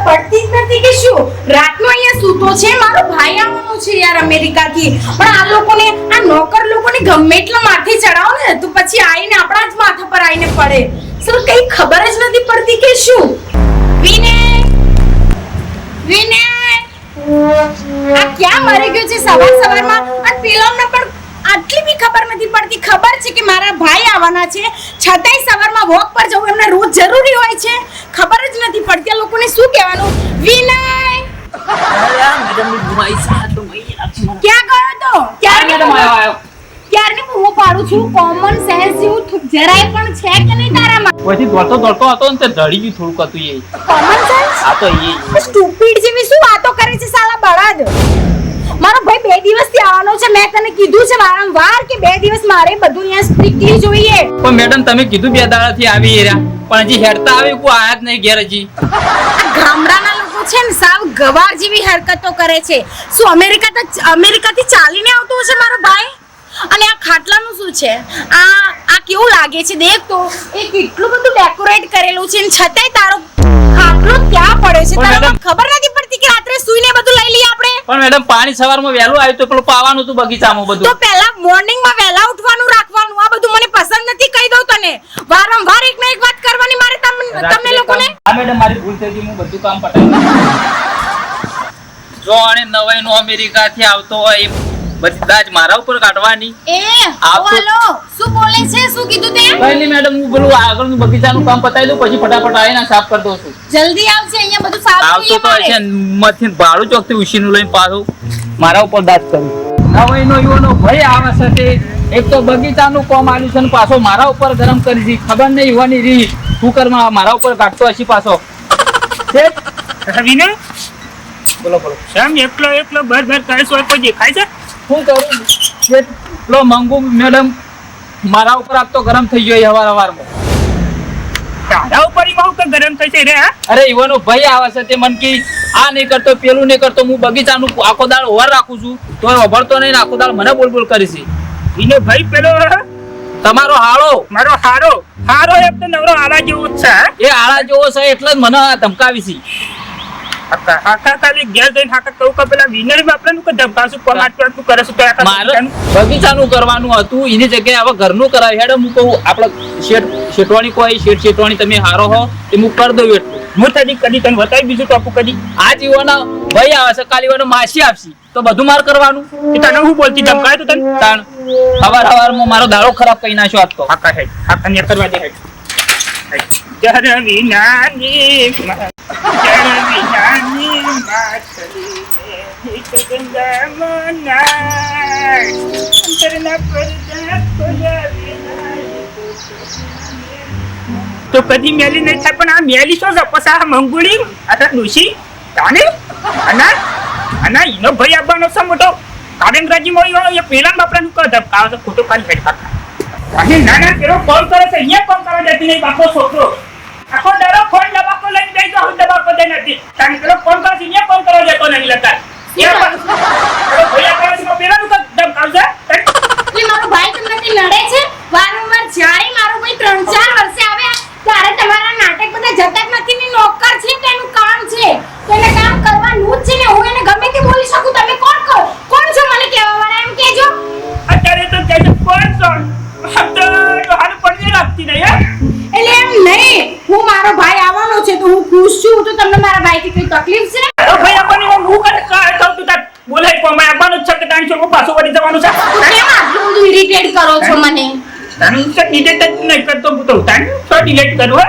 પડતી જ નથી કે શું રાતનો અહીંયા સૂતો છે મારો ભાઈ આવવાનો છે યાર અમેરિકાથી પણ આ લોકોને આ નોકર લોકોને ગમે એટલા માથે ચડાવો ને તો પછી આઈને આપણા જ માથા પર આઈને પડે સર કઈ ખબર જ નથી પડતી કે શું વિને આ ક્યાં મરી ગયો છે સવારમાં અને પેલામને પણ આટલી બી ખબર નથી પડતી ખબર છે કે મારા ભાઈ આવવાના છે છતાંય સવારમાં વોક પર જવું એમને રોજ જરૂરી હોય છે ખબર જ નથી પડતી આ લોકોને શું કહેવાનું વિનય ક્યાં ગયો તો ક્યારની હું પાડું છું કોમન સેન્સ જેવું જરાય પણ છે કે નહીં તારામાં પછી દોડતો હતો ને તે ઢળી ગયું થોડુંક હતું એ કોમન સેન્સ આ તો એ સ્ટુપિડ જેવી શું વાતો કરે છે સાલા બળદ મારો ભાઈ 2 દિવસથી આવવાનો છે મેં તને કીધું છે વારંવાર કે 2 દિવસ મારે બધું અહીંયા સ્ટ્રિક્ટલી જોઈએ પણ મેડમ તમે કીધું 2 દાડાથી આવી રહ્યા પણ હજી હેડતા આવે કોઈ આયા જ નહીં ઘેર હજી ગામડાના લોકો છે ને સાવ ગવાર જેવી હરકતો કરે છે શું અમેરિકાથી ચાલીને આવતો હશે મારો ભાઈ અને આ ખાટલાનું શું છે આ કેવું લાગે છે દેખ તો એ કેટલું બધું ડેકોરેટ કરેલું છે અને છતાંય તારો ખાટલો ક્યાં પડે છે તને ખબર નથી પડતી કે રાત્રે સૂઈને બધું લઈ લઈએ આપણે પણ મેડમ પાણી સવારમાં વહેલું આવ્યું તો પેલું પાવાનું હતું બગીચામાં બધું તો પહેલા મોર્નિંગમાં વહેલા ઉઠવાનું રાખવાનું આ બધું મને પસંદ નથી કહી દઉં તને વારંવાર એક ના એક વાત કરવાની મારે તમને લોકોને આ મેડમ મારી ભૂલ થઈ ગઈ હું બધું કામ પટાવી જો આને નવાઈ નો અમેરિકાથી આવતો હોય બધી દાજ મારા ઉપર કાઢવાની હાલો શું બોલે છે શું કીધું તે કઈ નહીં મેડમ હું બોલું આગળનું બગીચાનું કામ પતાવી દઉં પછી ફટાફટ આવીને સાફ કરી દઉં છું જલ્દી આવશે અહીંયા બધું સાફ આવતો તો છે મથી ભાડું ચોકથી ઉશીનું લઈને પાછું મારા ઉપર દાજ કર્યું નવાઈનો યુવાનો ભાઈ આવે છે એક તો બગીચાનું કામ આવ્યું છે ને પાછો મારા ઉપર ગરમ કરી દી ખબર નહીં યુવાની રી કુકરમાં મારા ઉપર કાઢતો હશે પાછો રવિને બોલો શ્યામ એકલો ભર કરે છે કોઈ દેખાય છે શું કરું એટલો મંગુ મેડમ મારા ઉપર આપ તો ગરમ થઈ ગયો હવારમાં તારા ઉપર બહુ તો ગરમ થઈ છે રે અરે ઈવાનો ભાઈ આવે છે તે મન કી આ નહીં કરતો પેલું નહીં કરતો હું બગીચાનું આખો દાળ ઓવર રાખું છું તો વભળતો નહીં આખો દાળ મને બોલ કરીશ વિનો ભાઈ પેલો તમારો હાળો મારો હારો એક તો નવરો આળા જેવો છે એ આળા જેવો છે એટલે જ મને ધમકાવી છે હાકા ખાલી ઘેર જઈને હાકા કહું કે પેલા વિનર બાપરાનું કે ધમકાશું કોણ આટલું કરે છે તો મારે બગીચાનું કરવાનું હતું એની જગ્યાએ હવે ઘરનું કરાવી હેડો હું કહું આપણે શેઠવાણી કોઈ શેઠવાણી તમે હારો હો એ હું કરી દઉં એટલું હું તને કદી તને બતાવી બીજું ટોપું કદી આ જીવોના ભાઈ આવે છે કાલી વાનો માસી આપશે તો બધું માર કરવાનું તને હું બોલતી ધમકાય તો તને તાણ હવારમાં મારો દાડો ખરાબ કરી નાખ્યો આજ તો હાકા ને કરવા દે જરા વિનાની તો કદી મેલી નહીં થાય પણ આ મેલી શું છે પછી આ મંગુડી આ ડોશી જાણે આના એનો ભાઈ આવવાનો છે મોટો કારેન્દ્રાજી મોઈ એ પેલા બાપરાનું કર ધબકાવે છે ખોટો ખાલી હેડ ખાતા અને નાના પેલો કોલ કરે છે અહીંયા કોલ કરવા જતી નહીં બાપો છોકરો આખો ડરો ફોન દબાકો લઈને બેસી જાવ દબાકો દે નથી કારણ પેલો ફોન કરે છે અહીંયા કોલ કરવા જતો નહીં લતા એ ભૈયા કરે છે પેલાનું કર ધબકાવશે એટલે મારો ભાઈ તમને લડે છે વારંવાર જ્યારે મારો ભાઈ 3-4 વર્ષે આવે ત્યારે તમારા નાટક બધા જતા નથી ને નોકર છે તેનું કામ છે તેને કામ કરવાનું જ છે ને હું એને ગમે તે બોલી શકું તમે કોણ છો મને કહેવા વાળા એમ કહેજો અત્યારે તો કહે છે કોણ છો તો હાલ પડવી રાખતી નહીં એટલે એમ નહીં હું મારો ભાઈ આવવાનો છે તો હું ખુશ છું તો તમને મારા ભાઈથી કઈ તકલીફ છે તો ભાઈ આપણને હું કહું તું તાર બોલાય કોમાં આવવાનું છે કે તાણ છો પાછો વળી જવાનું છે તો કેમ આટલું બધું ઇરિટેટ કરો છો મને તાણ તો ડિલેટ નહીં કરતો તો તાણ તો ડિલેટ કરું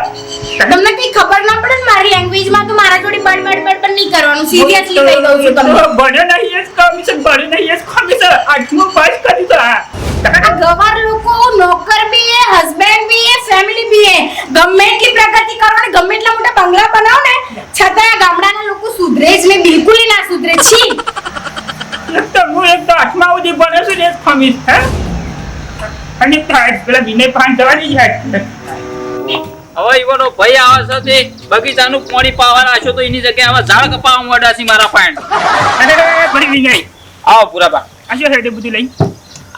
તમને કઈ ખબર ના પડે ને મારી લેંગ્વેજમાં તો મારા જોડે બડ નહીં કરવાનું સિરિયસલી કહી દઉં છું તમને ભણ્યો નહીં એસ કમિશન ભણ્યો નહીં એસ કમિશન 8મું પાસ કરી તો આ ગવાર લોકો નોકર બી હે હસબન્ડ બી હે ફેમિલી બી હે ગમે એટલી પ્રગતિ કરો ને ગમે એટલા મોટા બંગલા બનાવો ને છતાં ગામડાના લોકો સુધરે જ નહીં બિલકુલ ના સુધરે છી એક તો 8મા સુધી ભણ્યો છું ને એસ કમિશન હે અને પેલા વિનય પાન જવાની જાય હવે ઈવાનો ભાઈ આવે છે તે બગીચાનું પાણી પાવા રાખ્યો તો એની જગ્યાએ હવે ઝાડ કપાવા મોડાસી મારા પાણ અરે ભરી વિનય આવો પૂરાબા આજો હેડે બધું લઈ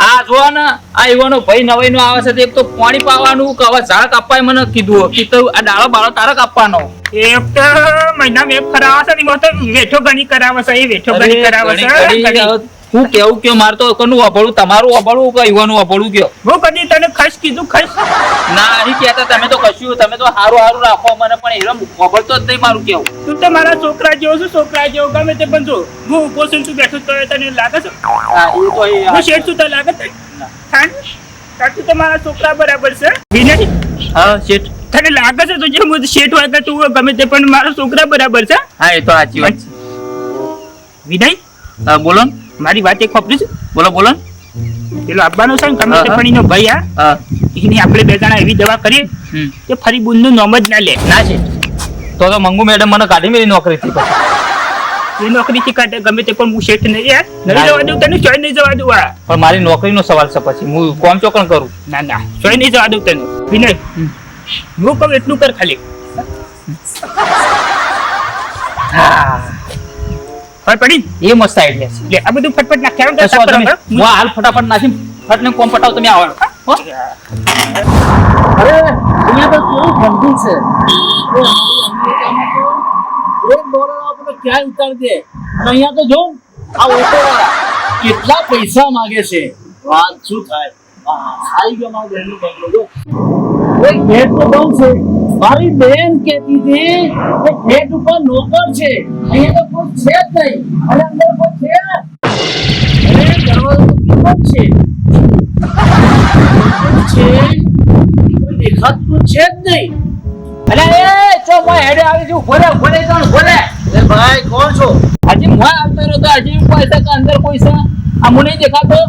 આ જો ને આ ઈવાનો ભાઈ નવાઈનો આવે છે તે એક તો પાણી પાવાનું કે હવે ઝાડ કાપવાય મને કીધું કે તો આ ડાળો બાળો તારે કાપવાનો એક તો મહિનામાં એક ફરાવે છે ને એમાં તો વેઠો ઘણી કરાવે છે એ વેઠો ઘણી કરાવે છે ઘણી. હું કેવું કે મારે તો કનું વાપરું તમારું વાપરવું કે યુવાનું વાપરવું કયો હું કદી તને ખસ કીધું ખસ ના નહીં કહેતા તમે તો કશું તમે તો સારું રાખો મને પણ એરમ વાપરતો જ નહીં મારું કેવું તું તો મારા છોકરા જેવો છું છોકરા જેવો ગમે તે પણ જો હું ઉભો છું તું બેઠું તો તને લાગે છે હા એ તો હું શેઠ છું તો લાગે છે તું તો મારા છોકરા બરાબર છે વિનય હા શેઠ તને લાગે છે તો જે હું શેઠ હોય કે તું ગમે તે પણ મારા છોકરા બરાબર છે હા એ તો સાચી વાત છે વિનય હા બોલો ને. મારી વાત એક ખોપરી છે બોલો બોલો ને. પેલો આપવાનો છે ને ગમે તે હા. પણ એનો ભાઈ આ હા એની આપણે બે જણા એવી દવા કરીએ હમ. કે ફરી બુંદનું નામ જ ના લે ના છે તો મંગુ મેડમ મને કાઢી મેલી નોકરીથી એ નોકરીથી કાઢે ગમે તે પણ હું શેઠ નહીં યાર નહીં જવા દઉં તને ચોય નહીં જવા દઉં આ પણ મારી નોકરીનો સવાલ છે પછી હું કોમ ચોકણ કરું ના ના ચોય નહીં જવા દઉં તને વિનય હું કહું એટલું કર ખાલી હા હવે પડી એ મસ્ત આઈડિયા છે લે આ બધું ફટફટ નાખ્યા કશો વાંધો નહીં. હું હાલ ફટાફટ નાખી ફટ ને કોમ પટાવ તમે આવો હો? અરે અહીંયા તો કેવું ઠંડુ છે એ અમેરિકામાં તો $1 આપણને ક્યાંય ઉતારી દે અને અહીંયા તો જો આ ઓટોવાળા કેટલા પૈસા માંગે છે વાત શું થાય આવી ગયો મારો બહેનનો બંગલો જો એક ગેટ તો બંધ છે મારી બેન કહેતી હતી કે ગેટ ઉપર નોકર છે અહીંયા તો કોઈ છે જ નહીં અને અંદર કોઈ છે અરે દરવાજો તો બંધ છે કોઈ દેખાતું છે જ નહીં અલે એ ચો મોય હેડે આવી છું ભલે ભલે જાણ ભલે એ ભાઈ કોણ છો હજી મોય આવતો રહ્યો તો હજી કોઈ છે કે અંદર કોઈ છે આ મને નહીં દેખાતો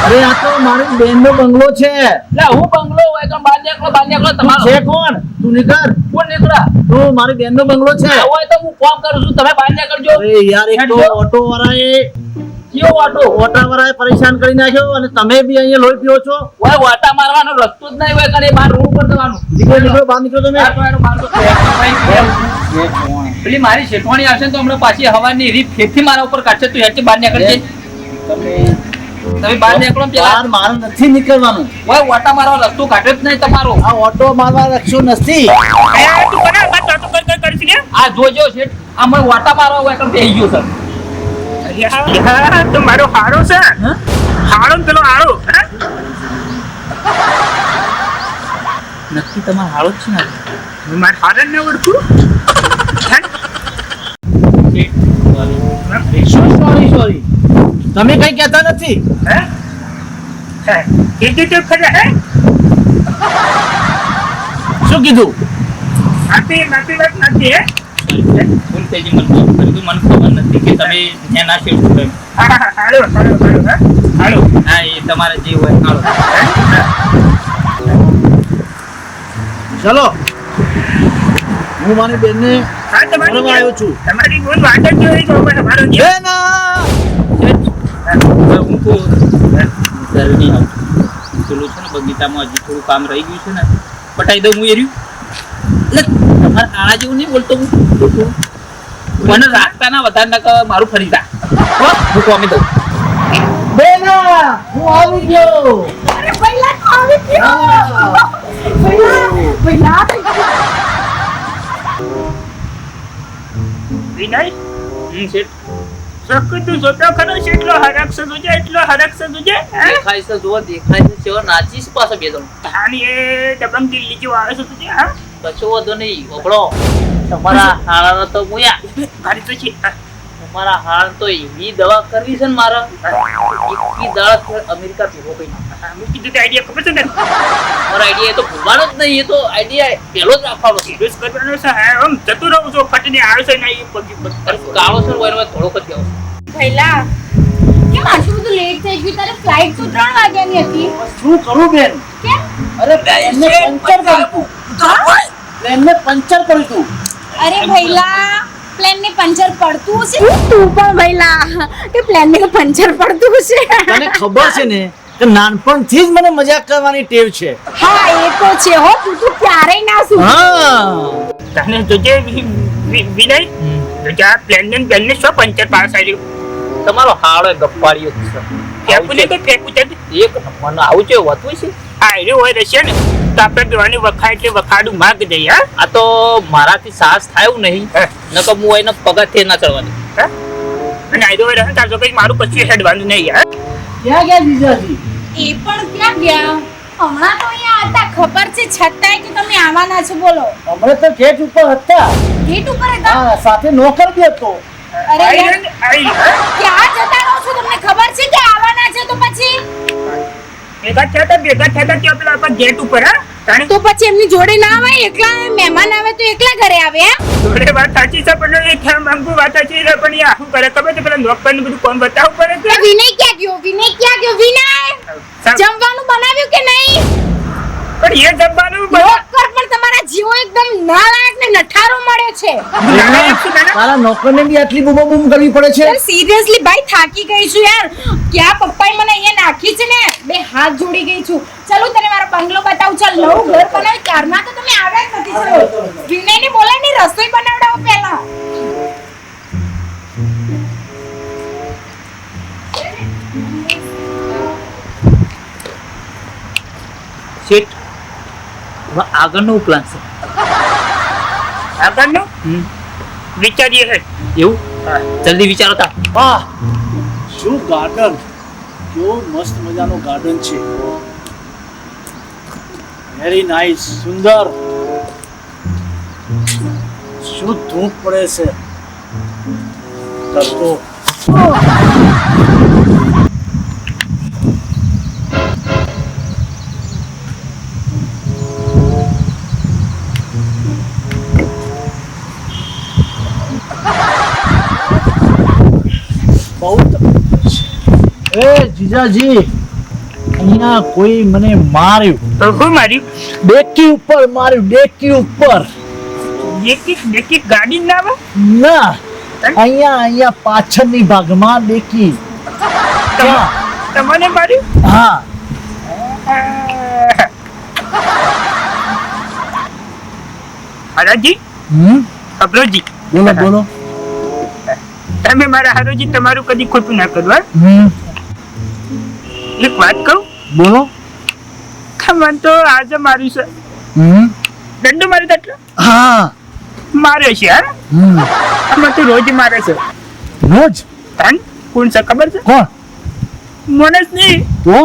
અરે આ તો મારી બેનનો બંગલો છે લે હું બંગલો હોય તો બહાર નીકળો તમારો છે કોણ તું નીકળ કોણ નીકળા તું મારી બેનનો બંગલો છે હોય તો હું કોમ કરું છું તમે બહાર નીકળજો અરે યાર એક તો ઓટો વાળાએ કયો વાટો ઓટા વાળાએ પરેશાન કરી નાખ્યો અને તમે બી અહીંયા લોહી પીઓ છો હોય વાટા મારવાનો રસ્તો જ નહીં હોય કણે બહાર રોડ ઉપર જવાનું નીકળો નીકળો બહાર નીકળો તમે પેલી મારી શેઠવાણી આવશે ને તો હમણાં પાછી હવાની રીત ફેરથી મારા ઉપર કાઢશે તું હેઠી બહાર નીકળજે તમે બહાર નીકળો ને પેલા બહાર મારે નથી નીકળવાનું હોય વાટા મારવા રસ્તો કાઢે જ નહીં તમારો આ ઓટો મારવા રક્ષો નથી તું બના બસ તો કર કરી છે આ જોજો શેઠ આમાં વાટા મારવા હોય એટલે બેહી ગયો સર યાર તો મારો હારો છે હારો ને પેલો હારો હે? નક્કી તમારો હાળો જ છે ને હું મારા હારન ને ઓળખું હે? સોરી તમે કઈ કહેતા નથી હે? હે? કીધું તો ખરા હે શું કીધું આથી વાત નથી હે ભૂલ થઈ ગઈ મને માફ કરી દો. મને ખબર નથી કે તમે ત્યાં ના શેઠું થયું. હાલો હે હાલો હા એ તમારે જે હોય હાલો ચલો હું મારી બેનને હા તમારી મળવા આવ્યો છું તમારી બોલ વાત જ જોઈ તો મારો જે બેના હવે હું તો ઘરે નહીં આવું પેલું છે ને બગીચામાં હજી થોડું કામ રહી ગયું છે ને પટાઈ દઉં હું એર્યું એટલે તમારે આણા જેવું નહીં બોલતો હું મને રાખતા ના વધારે ના કે મારું ફરીદા હો હું કોમી દઉં બેના હું આવી ગયો અરે પહેલા તો આવી ગયો પહેલા વિનય શેઠ સકતું જોતો ખરો છે એટલો હરખ છે તુજે એટલો હરખ છે તુજે હે દેખાય છે જો દેખાય છે ચેવો નાચીશ પાછો બે જણ તાણી એ દબંગ દિલ્હી જેવો આવે છે તુજે હા કશો વાંધો નહીં ઓપડો તમારા હાળાનો તો મુયા મારી તો છે તમારા હાળ તો એવી દવા કરવી છે ને મારા એકી દાડા અમેરિકા ભેગો કઈ નાખા હું કીધું તે આઈડિયા ખબર છે ને મારો આઈડિયા એ તો ભૂલવાનો જ નહીં એ તો આઈડિયા પહેલો જ રાખવાનો છે યુઝ કરવાનો છે હે આમ જતું રહું છું ફટીને આવે છે ને એ પગી કાળો છે ને હોય થોડોક જ ગયો પહેલા કેમ આટલું બધું લેટ થઈ ગયું તારે ફ્લાઇટ તો 3 વાગ્યાની હતી શું કરું બેન કેમ અરે બેનને પંચર કર્યું બેનને પંચર કર્યું તું અરે ભઈલા પ્લેન ને પંચર પડતું છે તું પણ ભઈલા કે પ્લેન ને પંચર પડતું છે તને ખબર છે ને કે નાનપણથી જ મને મજાક કરવાની ટેવ છે હા એ તો છે હો તું તો ક્યારેય ના સુધરે હા તને તુજે વિનય તુજે આ પ્લેન ને બેન ને શું પંચર પાસ આવ્યું તમારો હાળો ગપ્પાળીઓ જ છે ફેંકું ને કોઈ ફેંકું છે એક મને આવું છે હોતું છે આ એરે હોય રહેશે ને તો આપણે બેવાની વખાય એટલે વખાડું માગ દઈએ હા આ તો મારાથી સાહસ થાય એવું નહીં હે? નકર હું એને પગથિયે ના ચડવાની. હા? અને આયરો હોય રહે તાર તો કઈ મારું કશું હેડવાનું નહીં યાર ક્યાં ગયા જીજાજી? એ પણ ક્યાં ગયા? હમણાં તો અહીંયા હતા, ખબર છે છતાંય કે તમે આવવાના છો. બોલો, અમે તો ગેટ ઉપર હતા. ગેટ ઉપર હતા? હા, સાથે નોકર બી હતો. અરે આઈ યાર, ને, આઈ હા? ક્યાં જતા રહો છો? તમને ખબર છે કે આવવાના છે તો પછી ભેગા થયા તા ત્યાં પેલા આપણા ગેટ ઉપર હા તાણે તો પછી એમની જોડે ના આવે, એકલા મહેમાન આવે તો એકલા ઘરે આવે એમ? જોડે વાત સાચી છે પણ એ થયા માંગુ વાત સાચી છે પણ યા શું કરે ખબર છે પેલા નોકર નું બધું કોણ બતાવવું પડે એ વિનય ક્યાં ગયો? વિનય ક્યાં ગયો? વિનય છે જમવાનું બનાવ્યું કે નહીં? પણ એ જમવાનું બધા નોકર પણ તમારા જીવો એકદમ નાલાયક ને નઠારો મળ્યો છે. તારા નોકરને બી આટલી બૂમો બૂમ કરવી પડે છે? સિરિયસલી ભાઈ થાકી ગઈ છું યાર. ક્યાં પપ્પાએ મને અહીંયા નાખી છે ને, બે હાથ જોડી ગઈ છું. ચાલો તને મારો બંગલો બતાવું. ચાલ, નવું ઘર બનાવી ત્યારના તો તમે આવ્યા જ નથી. ચાલો વિનયને બોલાવીને રસોઈ બનાવડાવો પહેલા. શેઠ હવે આગળનો પ્લાન છે આગળનું વિચારીએ છે એવું? જલ્દી વિચારો તા. વાહ, શું ગાર્ડન! કેવો મસ્ત મજાનો ગાર્ડન છે. વેરી નાઇસ, સુંદર. શું ધૂપ પડે છે. તડકો. બહુ તકલીફ છે. એ જીજાજી, અહીંયા કોઈ મને માર્યું. તો શું માર્યું ડેકી ઉપર માર્યું, ડેકી ઉપર. એક ગાડી ના આવે ના, અહીંયા પાછળની ભાગમાં ડેકી. તમને માર્યું હા. હરાજી અબરોજી બોલો બોલો. તમે મારા હરોજી તમારું કદી ખોટું ના કરો હા? એક વાત કહું બોલો. તમને તો આજે માર્યું છે દંડો માર્યો તો એટલો હા. માર્યો છે હા અમે તો રોજ મારે છે રોજ? તન કોણ છે ખબર છે કોણ? મનસ નહીં તો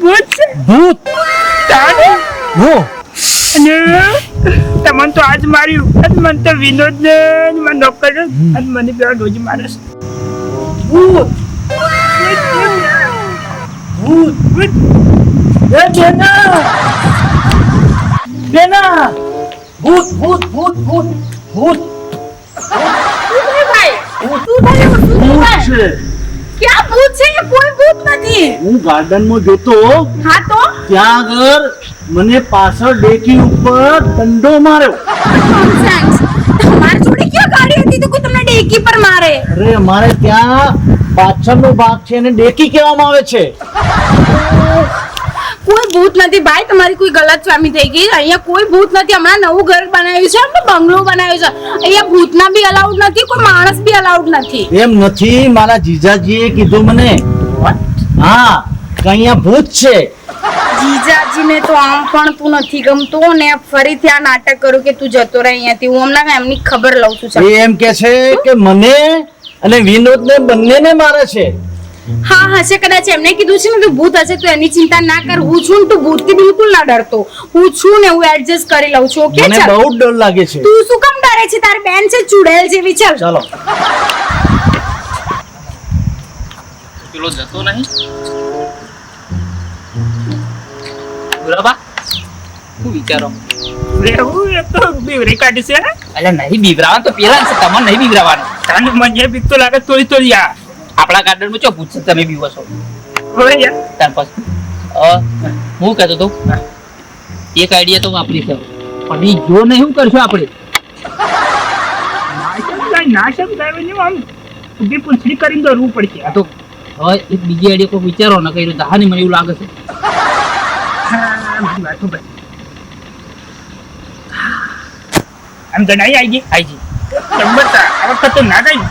ભૂત છે ભૂત. તન હો. અને તમને તો આજ માર્યું અને મને તો વિનોદ ને મને નોકર અને મને બે રોજ મારે છે ભૂત. ભૂત. ભૂત એ બેના, બેના. ભૂત ભૂત ભૂત ભૂત ભૂત ભાઈ શું થયું? શું ભૂત થયું? છે. ક્યાં ભૂત છે? એ કોઈ ભૂત નથી. હું ગાર્ડનમાં જોતો, હા તો ત્યાં આગળ મને પાછળ ડેકી ઉપર દંડો માર્યો. નોનસેન્સ. તમારી જોડે ક્યાં ગાડી હતી તો કોઈ તમને ડેકી પર મારે? અરે અમારે ત્યાં પાછળનો ભાગ છે એને ડેકી કહેવામાં આવે છે. કોઈ ભૂત નથી ભાઈ, તમારી કોઈ ગલતફહેમી થઈ ગઈ. અહીંયા કોઈ ભૂત નથી. હમણાં નવું ઘર બનાવ્યું છે, અમે બંગલો બનાવ્યો છે. અહીંયા ભૂતના બી અલાઉડ નથી, કોઈ માણસ બી અલાઉડ નથી. એમ નથી, મારા જીજાજીએ કીધું મને. હા, કે અહીંયા ભૂત છે. જીજાજીને તો આમ પણ તું નથી ગમતો ને ફરીથી આ નાટક કરું કે તું જતો રહે અહીંયાથી. હું હમણાં એમની ખબર લઉં છું. ચાલ. એ એમ કે છે કે મને અને વિનોદને બંનેને મારે છે. હા હશે કદાચ. એમને કીધું છે ને તું ભૂત હશે તો એની ચિંતા ના કર. હું છું ને, તું ભૂતથી બિલકુલ ના ડરતો. હું છું ને, હું એડજસ્ટ કરી લઉં છું. ઓકે મને ચાલ. બહુ ડર લાગે છે. તું શું કામ ડરે છે? તારી બેન છે ચુડેલ જેવી. ચાલ ચાલો. પેલો જતો નહીં બરાબર શું વિચારો? એવું એક તો બેવરી કાઢી છે એટલે નહીં બીવરાવાનું તો પેલા છે, તમને નહીં બીવરાવાનું. તને મને બીક તો લાગે થોડી થોડી યાર આપણા ગાર્ડનમાં ચો પૂછશે તમે બીવો છો હોય યાર ત્યાર પછી હું કહેતો હતો એક આઈડિયા તો વાપરી છે પણ ઈ જો નહીં શું કરશું આપણે? ના સમજાય ને આમ ઊભી પૂંછડી કરીને દોરવું પડશે આ તો હવે એક બીજી આઈડિયા કોઈ વિચારો ને કર્યું દહાને મને એવું લાગે છે. આમ જણાઈ આઈ આઈજી નંબર આ વખત તો ના ગઈ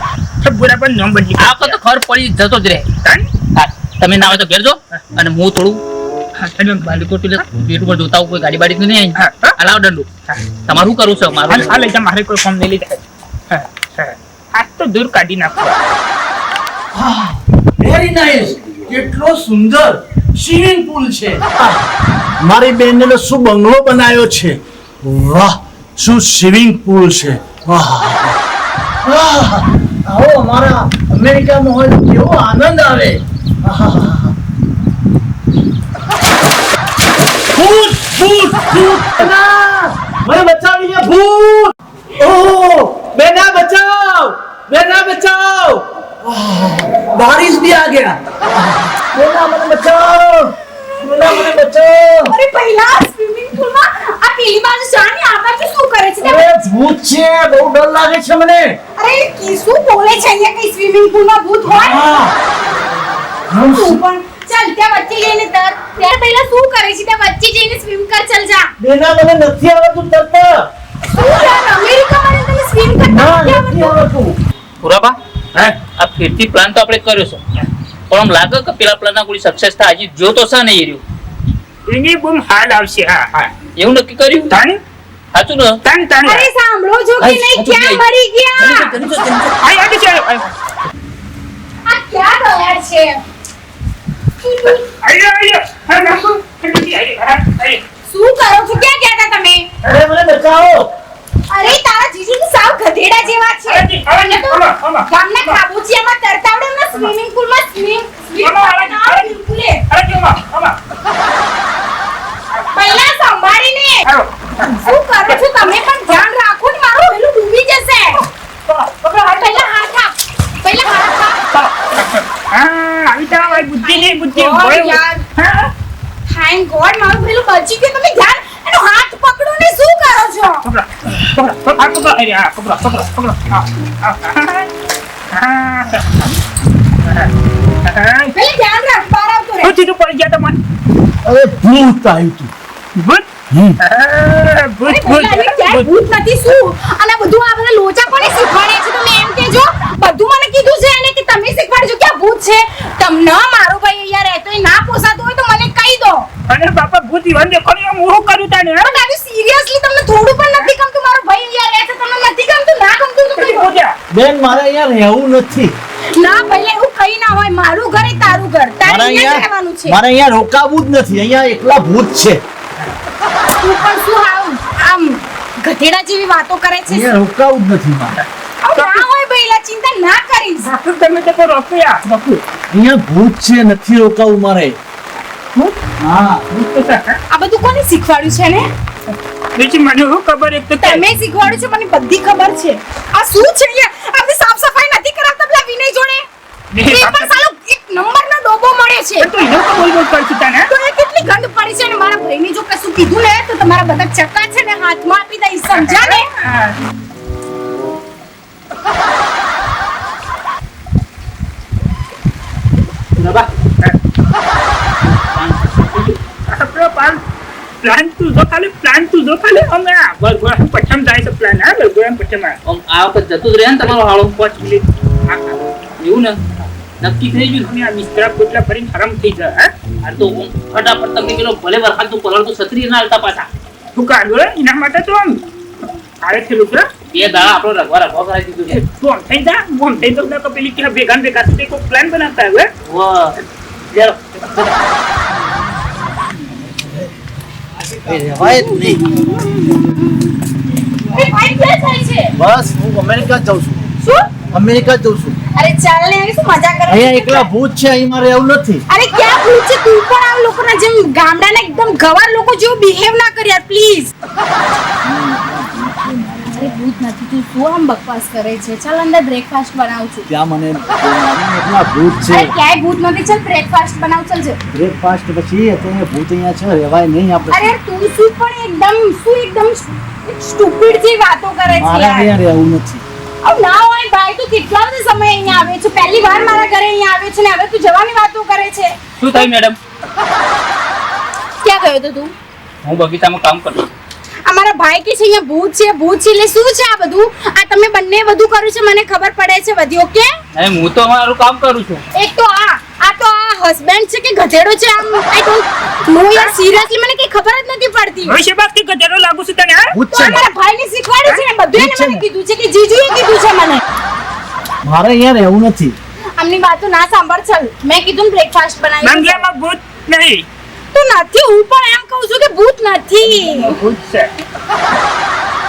બુરા પણ નંબર આ વખત તો ખબર પડી જતો જ રહે. તન હા તમે ના હોય તો ઘેર જો અને હું થોડું બાલિકો પેલે પેટ ઉપર જોતા હોય કોઈ ગાડી બાડી તો નહીં હા, હા. અલાવ દંડો તમારું શું કરવું છે મારું આ લઈ જા, મારે કોઈ ફોર્મ નહીં લઈ જાય. આ તો દૂર કાઢી નાખો. Very nice. કેટલો સુંદર સ્વિમિંગ પુલ છે. મારી બેનને શું બંગલો બનાવ્યો છે. વાહ, શું સ્વિમિંગ પુલ છે. વાહ, આવો અમારા અમેરિકામાં હોય તો કેવો આનંદ આવે. ભૂત ભૂત ભૂત મને બચાવી લે ભૂત. ઓહ બેના બચાવ, બેના બચાવ. बारिश भी आ गया. बेटा મને બચાવ, બેટા મને બચાવ. અરે પહેલા સ્વિમિંગ પૂલમાં આ પેલી બાજુ જાને આ બાજુ શું કરે છે અરે ભૂત છે, બહુ ડર લાગે છે મને. અરે કી શું બોલે છે અહીંયા કઈ સ્વિમિંગ પૂલમાં ભૂત હોય તું પણ ચાલ ત્યાં વચ્ચે જઈને તર ત્યાં પહેલા શું કરે છે ત્યાં વચ્ચે જઈને સ્વિમ કર ચાલ જા બેટા મને નથી આવડતું તરતા. શું યાર અમેરિકામાં રહીને તને સ્વિમ કરતા ના નથી નથી આવડતું? આવડતું. પુરાબા આ ફેરથી પ્લાન તો આપણે કર્યો છે પણ આમ લાગે કે પેલા પ્લાન કોઈ સક્સેસ થાય હજી જો તો સા નહીં રહ્યું એની બૂમ હાલ આવશે. હા હા એવું નક્કી કર્યું તન સાચું ને તન તન અરે સાંભળો છો કે નહીં ક્યાં મરી ગયા આઈ આવી છે. આ ક્યાં ગયા છે આયો હા નાખો. આઈ શું કરો છો ક્યાં ગયા હતા તમે અરે મને બચાવો. અરે તારા જીજુ તો સાવ ગધેડા જેવા છે અરે, એટલે તો આમાં. ગામના ખાબોચિયામાં તરતાવડે એમના સ્વિમિંગ પૂલમાં સ્વિમ આમાં, આમાં. બિલકુલે અરે કેમાં આમાં પહેલા સંભાળીને આવો. શું કરો છો તમે પણ ધ્યાન રાખો ને મારું પેલું ડૂબી જશે પકડો હાથ. પહેલા હાથ આપ પહેલા હાથ આપ હા આવી તા ભાઈ બુદ્ધિ નહીં બુદ્ધિ ઓહ, ભય. યાર. હા થેન્ક ગોડ મારું પેલું બચી ગયું તમે ધ્યાન એનો હાથ પકડો ને શું કરો છો પકડો પકડો આ પકડો અરે આ પકડો પકડો પકડો હા પહેલા ધ્યાન રાખ બહાર આવતો રહે પડી ગયા તમને અરે ભૂત આવ્યું તું. ભૂત ભૂત અરે પહેલા આવી ક્યાંય ભૂત નથી શું અને બધું આ બધા લોચા કોને શીખવાડ્યા છે તમે એમ કહેજો બધું મને કીધું છે એને કે તમે શીખવાડજો કે આ ભૂત છે તમને મારો ભાઈ અહીંયા રહેતો હોય ના પોસાતો હોય તો મને કહી દો અને બાપા ભૂત ઈવન દેખો ને મોહ કર્યું તાને પણ આવી સિરિયસલી તમને થોડું પણ નથી ગમતું મારો ભાઈ અહીંયા રહે છે તમને નથી ગમતું ના ગમતું તો કહી દો બેન મારે અહીંયા રહેવું નથી. ના પહેલા એવું કઈ ના હોય મારું ઘર એ તારું ઘર તારે મારે અહીંયા જ રહેવાનું છે મારે અહીંયા રોકાવું જ નથી. અહીંયા એકલા ભૂત છે. તું પણ શું આમ ગધેડા જેવી વાતો કરે છે અહીંયા રોકાવું જ નથી મારે. આવું ના હોય ભઈલા ચિંતા ના કરીશ તમે તો રોક્યા બાપુ અહીંયા ભૂત છે, નથી રોકાવું મારે. હા ભૂત તો છે આ બધું કોને શીખવાડ્યું છે ને બીજી મને શું ખબર એક તો તમે શીખવાડ્યું છે મને બધી ખબર છે આ શું છે અહીંયા આપણી સાફ સફાઈ નથી કરાવતા પેલા વિનય જોડે એ પણ સાલો એક નંબરનો ડોબો મળે છે તો એને તો બોલ બોલ કરશું તાને તો એ કેટલી ગંધ પડી છે અને મારા ભાઈને જો કશું કીધું ને તો તમારા બધા ચક્કા છે ને હાથમાં આપી દઈ સમજ્યા ને પુરાબા આપણો પ્લાન તું જો ખાલી અમે બરગોળા પઠમ જાય છે પ્લાન હા બરગોળા પઠમ આમ આ વખત જતું જ રહે ને તમારો હાળો 5 મિનિટ એવું ને નક્કી થઈ ગયું આ મિસ્ત્રા પોટલા ભરીને હરામ થઈ જાય હા આ તો આમ ફટાફટ તમે પેલો ભલે વરખાદ તું પલળ તો છત્રી ના હાલતા પાછા તું કાઢો એના માટે તો આમ આરે થયેલું છે બે દાડા આપણો રગવા કરાવી દીધું છે બોમ થઈ જા તો પેલી કે ભેગા સુધી કોઈ પ્લાન બનાવતા હવે વાહ ચાલો રહેવાય જ નહીં. એ ભાઈ ક્યાં જાય છે બસ હું અમેરિકા જ જાઉં છું. શું અમેરિકા જ જઉં છું. અરે ચાલ ને આવી શું મજા કરે અહીંયા એકલા ભૂત છે, અહીં મારે એવું નથી. અરે ક્યાં ભૂત છે તું પણ આ લોકોના જેમ ગામડાના એકદમ ગવાર લોકો જેવું બિહેવ ના કર યાર પ્લીઝ અરે ભૂત નથી તું શું આમ બકવાસ કરે છે ચાલ અંદર બ્રેકફાસ્ટ બનાવું છું ત્યાં મને એકલા ભૂત છે. અરે ક્યાંય ભૂત નથી ચાલ બ્રેકફાસ્ટ બનાવ ચાલ છે બ્રેકફાસ્ટ પછી અત્યારે ભૂત અહીંયા છે, રહેવાય નહીં આપણે. અરે તું શું પણ એકદમ સ્ટુપિડ જેવી વાતો કરે છે મારે યાર અહીંયા રહેવું નથી. अब ના હોય ભાઈ તું કેટલા બધા સમય અહીંયા આવે છે પહેલી વાર મારા ઘરે અહીંયા આવે છે ને હવે તું જવાની વાતો કરે છે શું થાય મેડમ ક્યાં ગયો તો તું હું બગીચામાં કામ કરતો અમારા ભાઈ કે છે અહીંયા ભૂત છે એટલે શું છે આ બધું આ તમે બંને બધું કર્યું છે મને ખબર પડે છે બધી ઓકે હું તો મારું કામ કરું છું એક તો આ હસબન્ડ છે કે ગધેડો છે આમ આઈ ડોન્ટ નો યાર સિરિયસલી મને કઈ ખબર જ નથી પડતી હવે શેબાસ કે ગધેડો લાગુ છું તને હા? ભૂત તો છે ને. મારા ભાઈને શીખવાડ્યું છે ને બધું એને મને કીધું છે કે જીજુએ કીધું છે મને મારે અહીંયા રહેવું નથી. આમની વાતો ના સાંભળ ચાલ મેં કીધું બ્રેકફાસ્ટ બનાવી બંગલામાં ભૂત નહીં તો નથી હું પણ એમ કહું છું કે ભૂત નથી ભૂત છે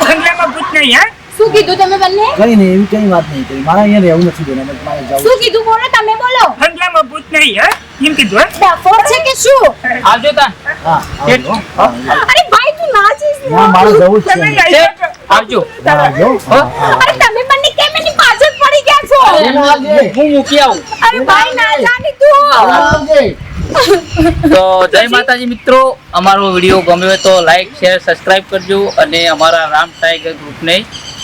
બંગલામાં ભૂત નહીં હા શું કીધું તમે બંને કઈ નહીં, એવી કઈ વાત નહીં કરી. મારે અહીંયા રહેવું નથી બેન, મારે જવું. શું કીધું બોલો તમે બોલો બંગલામાં ભૂત નહીં હા એમ કીધું હા? ડફોર છે કે શું આવજો તા હા, આવજો. હા, અરે ભાઈ તું ના જઈશ ને. ના, મારે જવું જ તમે છે. લઈ છે? જાઓ. આવજો હા, આવજો. હા, હા. અરે તમે બંને કેમ એની પાછળ પડી ગયા છો એમ આવજો. હું મૂકી આવું અરે ભાઈ ના જાની તું આવજે. તો જય માતાજી મિત્રો, અમારો વિડીયો ગમ્યો હોય તો લાઈક શેર સબસ્ક્રાઇબ કરજો અને અમારા રામ ટાઈગર ગ્રુપને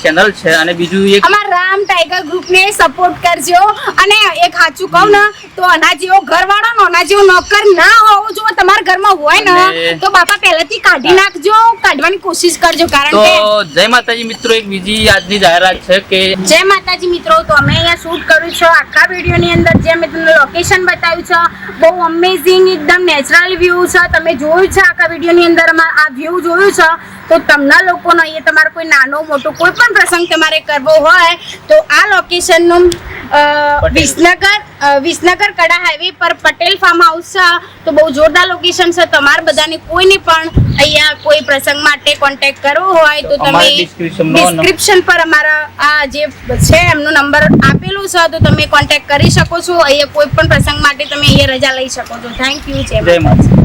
ચેનલ છે અને બીજું એક અમાર રામ ટાઈગર ગ્રુપને સપોર્ટ કરજો અને એક સાચું કહું ને તો આના જેવો ઘરવાળો ને આના જેવો નોકર ના હોવો જો તમારા ઘરમાં હોય ને અને- તો બાપા પહેલેથી કાઢી નાખજો, કાઢવાની કોશિશ કરજો કારણ તો કે જય માતાજી મિત્રો, એક બીજી આજની જાહેરાત છે કે જય માતાજી મિત્રો, તો અમે અહીંયા શૂટ કર્યું છે આખા વિડીયોની અંદર જે મેં તમને લોકેશન બતાવ્યું છે બહુ અમેઝિંગ એકદમ નેચરલ વ્યૂ છે. તમે જોયું છે આખા વિડીયોની અંદર આ વ્યૂ જોયું છે તો તમને લોકોનો અહીંયા તમારે કોઈ નાનો મોટો કોઈ પણ પ્રસંગ તમારે કરવો હોય તો આ લોકેશનનું વિસનગર કડા હાઈવે પર પટેલ ફાર્મ હાઉસ છે. તો બહુ જોરદાર લોકેશન છે. તમારે બધાને કોઈને પણ અહીંયા કોઈ પ્રસંગ માટે કોન્ટેક્ટ કરવો હોય તો તમે અમારા ડિસ્ક્રિપ્શન પર અમારા આ જે છે એમનો નંબર આપેલો છે તો તમે કોન્ટેક્ટ કરી શકો છો. અહીંયા કોઈ પણ પ્રસંગ માટે તમે અહીંયા રજા લઈ શકો છો. Thank you. જય માતા.